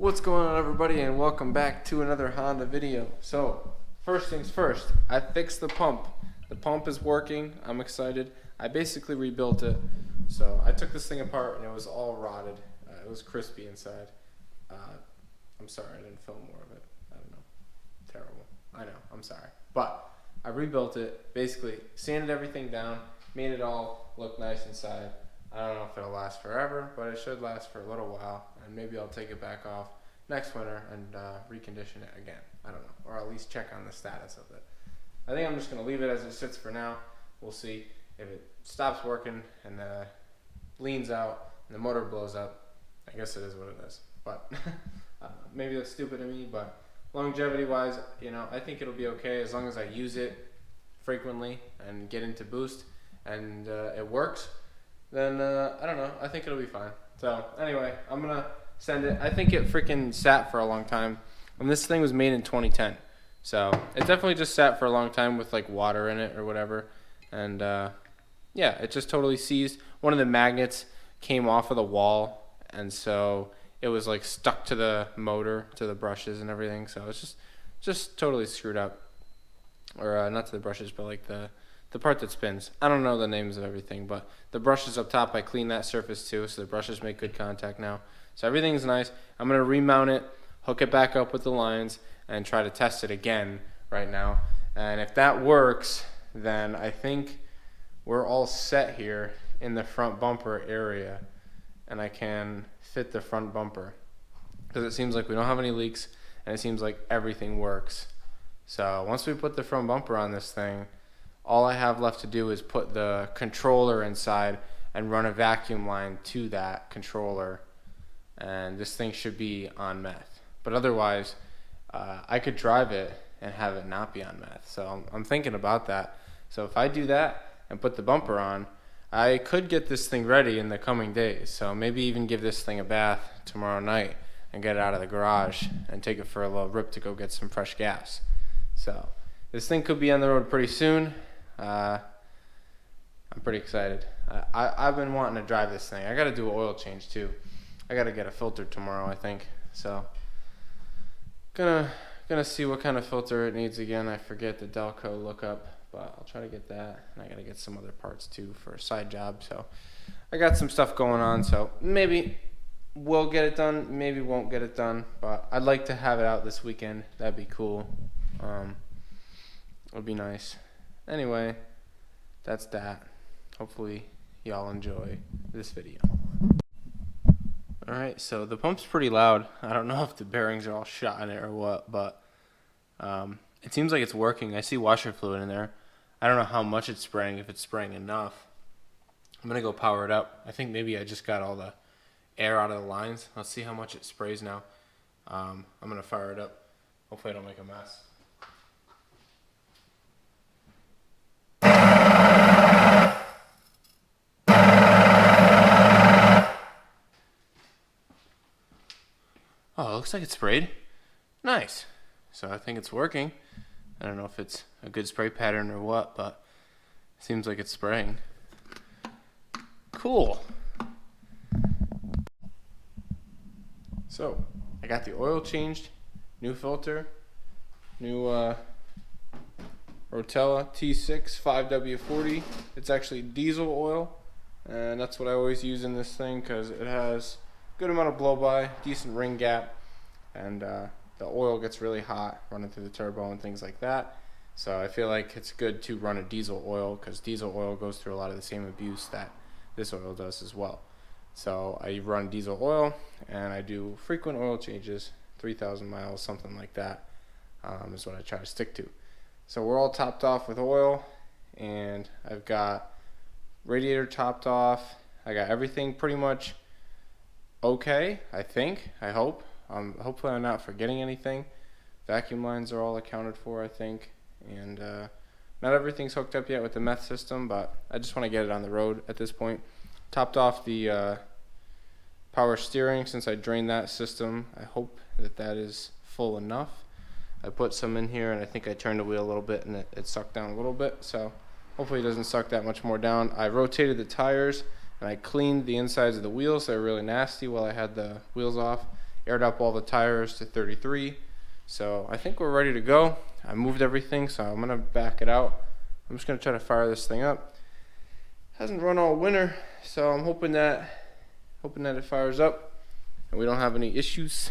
What's going on, everybody, and welcome back to another Honda video. So first things first, I fixed the pump. The pump is working. I'm excited. I basically rebuilt it. So I took this thing apart and it was all rotted. It was crispy inside. I'm sorry I didn't film more of it. I don't know. Terrible. I know. I'm sorry. But I rebuilt it. Basically sanded everything down, made it all look nice inside. I don't know if it'll last forever, but it should last for a little while, and maybe I'll take it back off next winter and recondition it again. I don't know, or at least check on the status of it. I think I'm just going to leave it as it sits for now. We'll see if it stops working and leans out and the motor blows up. I guess it is what it is, but maybe that's stupid of me, but longevity-wise, you know, I think it'll be okay as long as I use it frequently and get into boost and it works. Then I don't know, I think it'll be fine. So anyway, I'm gonna send it. I think it freaking sat for a long time, and this thing was made in 2010, so it definitely just sat for a long time with like water in it or whatever. And yeah, it just totally seized. One of the magnets came off of the wall, and so it was like stuck to the motor, to the brushes and everything. So it's just totally screwed up, or not to the brushes, but like the part that spins. I don't know the names of everything, but the brushes up top, I cleaned that surface too, so the brushes make good contact now. So everything's nice. I'm going to remount it, hook it back up with the lines, and try to test it again right now. And if that works, then I think we're all set here in the front bumper area, and I can fit the front bumper. Because it seems like we don't have any leaks, and it seems like everything works. So once we put the front bumper on this thing, all I have left to do is put the controller inside and run a vacuum line to that controller, and this thing should be on meth. But otherwise, I could drive it and have it not be on meth. So I'm thinking about that. So if I do that and put the bumper on, I could get this thing ready in the coming days. So maybe even give this thing a bath tomorrow night and get it out of the garage and take it for a little rip to go get some fresh gas. So this thing could be on the road pretty soon. I'm pretty excited. I've been wanting to drive this thing. I got to do an oil change too. I got to get a filter tomorrow, I think. So gonna see what kind of filter it needs again. I forget the Delco lookup, but I'll try to get that. And I got to get some other parts too for a side job. So I got some stuff going on. So maybe we'll get it done. Maybe won't get it done. But I'd like to have it out this weekend. That'd be cool. It'll be nice. Anyway, that's that. Hopefully y'all enjoy this video. Alright, so the pump's pretty loud. I don't know if the bearings are all shot in it or what, but it seems like it's working. I see washer fluid in there. I don't know how much it's spraying, if it's spraying enough. I'm going to go power it up. I think maybe I just got all the air out of the lines. Let's see how much it sprays now. I'm going to fire it up. Hopefully I don't make a mess. Oh, it looks like it's sprayed. Nice. So I think it's working. I don't know if it's a good spray pattern or what, but it seems like it's spraying. Cool. So I got the oil changed, new filter, new Rotella T6 5W40. It's actually diesel oil, and that's what I always use in this thing because it has good amount of blow by, decent ring gap, and the oil gets really hot running through the turbo and things like that. So I feel like it's good to run a diesel oil because diesel oil goes through a lot of the same abuse that this oil does as well. So I run diesel oil and I do frequent oil changes, 3,000 miles, something like that, is what I try to stick to. So we're all topped off with oil, and I've got radiator topped off. I got everything pretty much okay, I think, I hope. Hopefully I'm not forgetting anything. Vacuum lines are all accounted for, I think, and not everything's hooked up yet with the meth system, but I just want to get it on the road at this point. Topped off the power steering since I drained that system. I hope that that is full enough. I put some in here, and I think I turned the wheel a little bit and it sucked down a little bit, so hopefully it doesn't suck that much more down. I rotated the tires and I cleaned the insides of the wheels. They were really nasty while I had the wheels off, aired up all the tires to 33. So I think we're ready to go. I moved everything, so I'm gonna back it out. I'm just gonna try to fire this thing up. Hasn't run all winter, so I'm hoping that it fires up and we don't have any issues,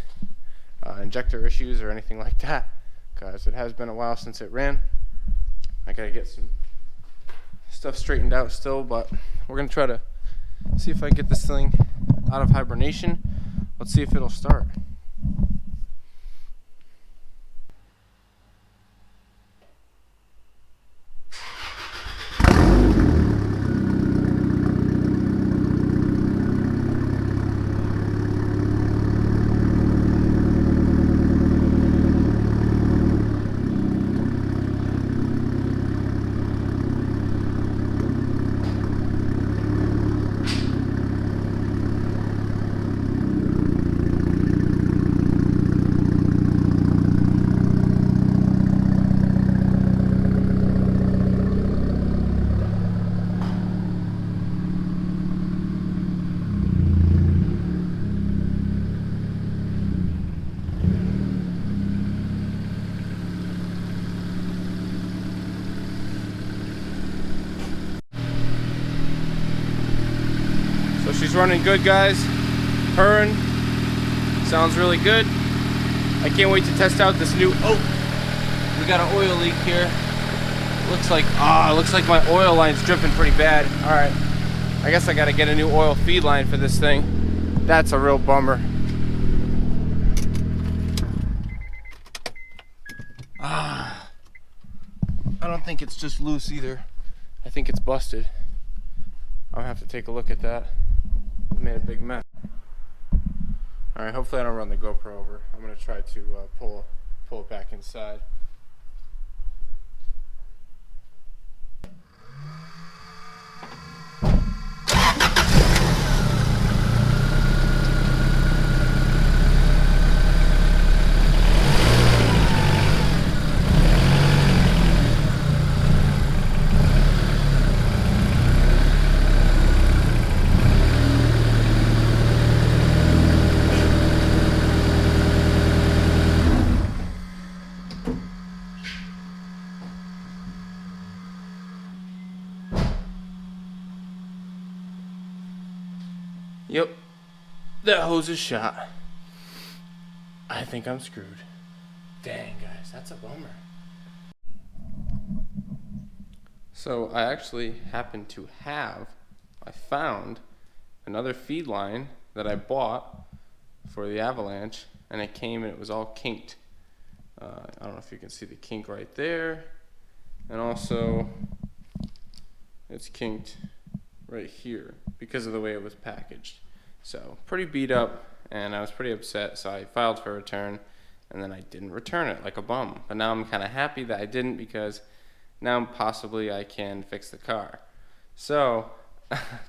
injector issues or anything like that, because it has been a while since it ran. I gotta get some stuff straightened out still, but we're gonna try to see if I can get this thing out of hibernation. Let's see if it'll start. So she's running good, guys. Purring. Sounds really good. I can't wait to test out this new. Oh, we got an oil leak here. Looks like my oil line's dripping pretty bad. All right, I guess I got to get a new oil feed line for this thing. That's a real bummer. I don't think it's just loose either. I think it's busted. I'll have to take a look at that. Made a big mess. All right, hopefully I don't run the GoPro over. I'm gonna try to pull it back inside. Yep, that hose is shot. I think I'm screwed. Dang, guys, that's a bummer. So I actually happened to I found another feed line that I bought for the Avalanche, and it came and it was all kinked. I don't know if you can see the kink right there, and also it's kinked right here because of the way it was packaged. So pretty beat up, and I was pretty upset, so I filed for return, and then I didn't return it like a bum. But now I'm kind of happy that I didn't, because now possibly I can fix the car. So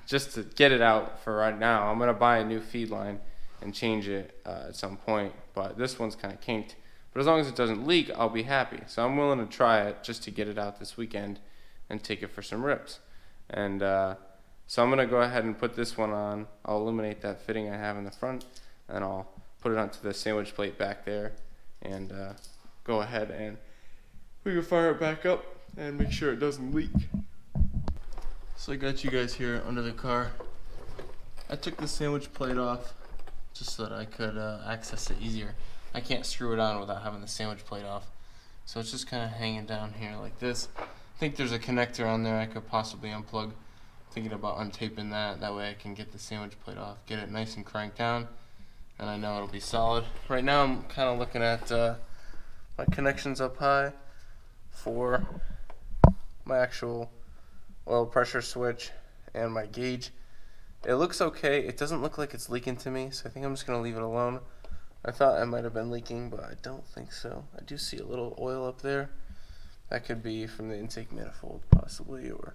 just to get it out for right now, I'm gonna buy a new feed line and change it at some point, but this one's kind of kinked. But as long as it doesn't leak, I'll be happy. So I'm willing to try it just to get it out this weekend and take it for some rips. And so I'm going to go ahead and put this one on. I'll eliminate that fitting I have in the front, and I'll put it onto the sandwich plate back there, and go ahead and we can fire it back up and make sure it doesn't leak. So I got you guys here under the car. I took the sandwich plate off just so that I could access it easier. I can't screw it on without having the sandwich plate off. So it's just kind of hanging down here like this. I think there's a connector on there I could possibly unplug. Thinking about untaping that way I can get the sandwich plate off, get it nice and cranked down, and I know it'll be solid. Right now I'm kind of looking at my connections up high for my actual oil pressure switch and my gauge. It looks okay. It doesn't look like it's leaking to me, so I think I'm just going to leave it alone. I thought I might have been leaking, but I don't think so. I do see a little oil up there. That could be from the intake manifold possibly, or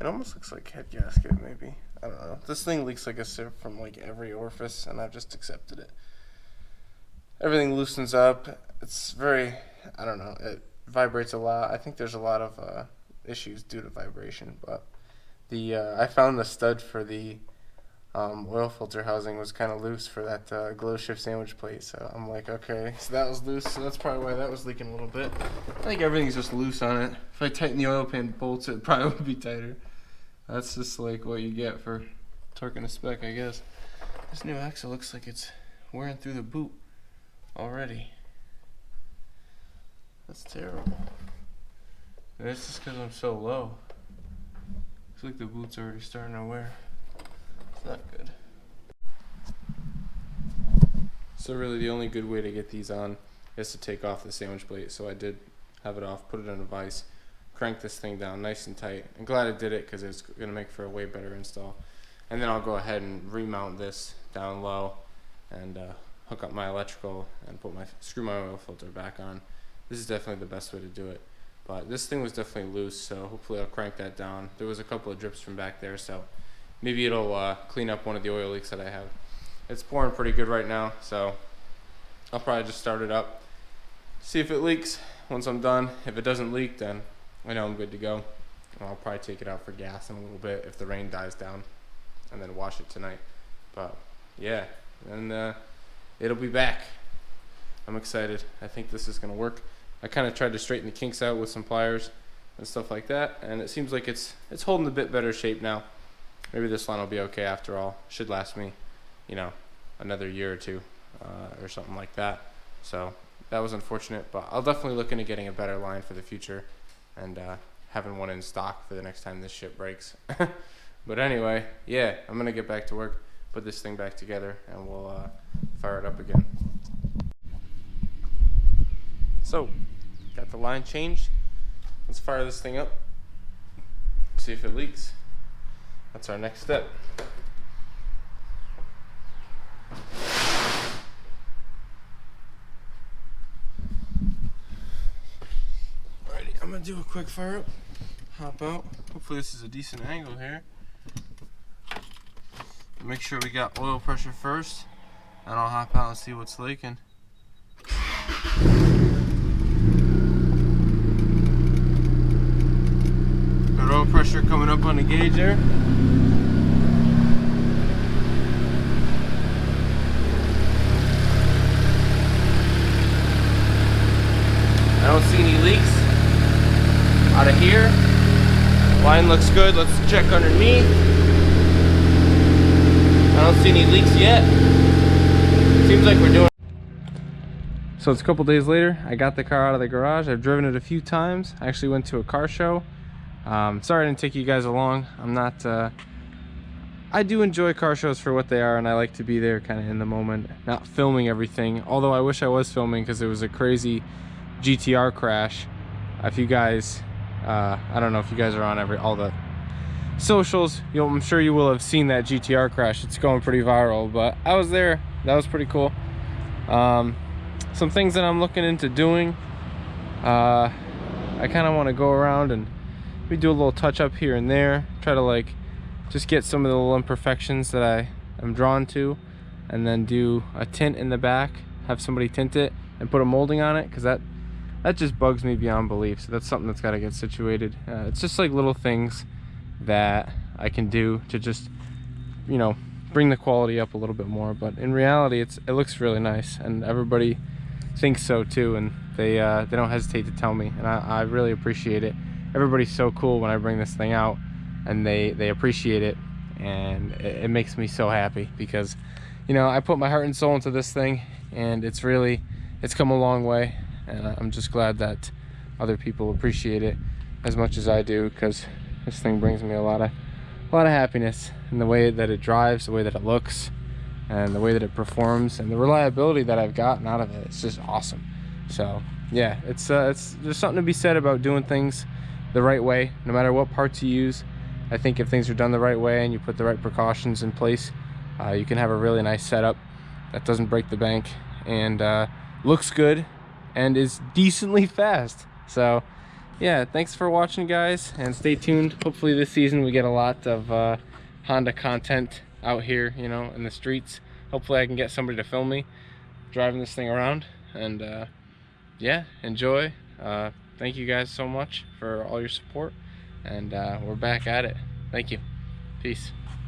it almost looks like head gasket maybe. I don't know. This thing leaks like a sieve from like every orifice, and I've just accepted it. Everything loosens up. It's very, I don't know, it vibrates a lot. I think there's a lot of issues due to vibration, but I found the stud for the oil filter housing was kind of loose for that glow shift sandwich plate. So I'm like, okay, so that was loose. So that's probably why that was leaking a little bit. I think everything's just loose on it. If I tighten the oil pan bolts, it probably would be tighter. That's just like what you get for torquing a spec, I guess. This new axle looks like it's wearing through the boot already. That's terrible. And it's just because I'm so low. Looks like the boot's already starting to wear. It's not good. So really the only good way to get these on is to take off the sandwich plate. So I did have it off, put it in a vise, crank this thing down nice and tight. I'm glad I did it because it's going to make for a way better install. And then I'll go ahead and remount this down low and hook up my electrical and screw my oil filter back on. This is definitely the best way to do it. But this thing was definitely loose, so hopefully I'll crank that down. There was a couple of drips from back there, so maybe it'll clean up one of the oil leaks that I have. It's pouring pretty good right now, so I'll probably just start it up, see if it leaks once I'm done. If it doesn't leak, then I know I'm good to go. I'll probably take it out for gas in a little bit if the rain dies down, and then wash it tonight. But yeah, and it'll be back. I'm excited. I think this is gonna work. I kind of tried to straighten the kinks out with some pliers and stuff like that, and it seems like it's holding a bit better shape now. Maybe this line will be okay after all. Should last me, you know, another year or two or something like that. So that was unfortunate, but I'll definitely look into getting a better line for the future and having one in stock for the next time this shit breaks. But anyway, yeah, I'm gonna get back to work, put this thing back together, and we'll fire it up again. So, got the line changed. Let's fire this thing up, see if it leaks. That's our next step. Alrighty, I'm gonna do a quick fire up, hop out. Hopefully this is a decent angle here. Make sure we got oil pressure first, and I'll hop out and see what's leaking. Got oil pressure coming up on the gauge there. I don't see any leaks out of here. Line looks good. Let's check underneath. I don't see any leaks yet. Seems like we're doing. So it's a couple days later. I got the car out of the garage. I've driven it a few times. I actually went to a car show. Sorry I didn't take you guys along. I'm not I do enjoy car shows for what they are, and I like to be there kind of in the moment, not filming everything. Although I wish I was filming, because it was a crazy GTR crash. If you guys I don't know if you guys are on all the socials, I'm sure you will have seen that GTR crash. It's going pretty viral, but I was there. That was pretty cool. Some things that I'm looking into doing, I kind of want to go around and we do a little touch up here and there, try to like just get some of the little imperfections that I am drawn to, and then do a tint in the back, have somebody tint it and put a molding on it, because that just bugs me beyond belief. So that's something that's got to get situated. It's just like little things that I can do to just, you know, bring the quality up a little bit more. But in reality, it looks really nice, and everybody thinks so too, and they don't hesitate to tell me, and I really appreciate it. Everybody's so cool when I bring this thing out, and they appreciate it, and it makes me so happy, because, you know, I put my heart and soul into this thing, and it's come a long way, and I'm just glad that other people appreciate it as much as I do, because this thing brings me a lot of happiness in the way that it drives, the way that it looks, and the way that it performs, and the reliability that I've gotten out of it. It's just awesome. So yeah, there's something to be said about doing things the right way, no matter what parts you use. I think if things are done the right way and you put the right precautions in place, you can have a really nice setup that doesn't break the bank, and looks good and is decently fast. So yeah, thanks for watching, guys, and stay tuned. Hopefully this season we get a lot of Honda content out here, you know, in the streets. Hopefully I can get somebody to film me driving this thing around, and yeah, enjoy. Thank you guys so much for all your support, and we're back at it. Thank you. Peace.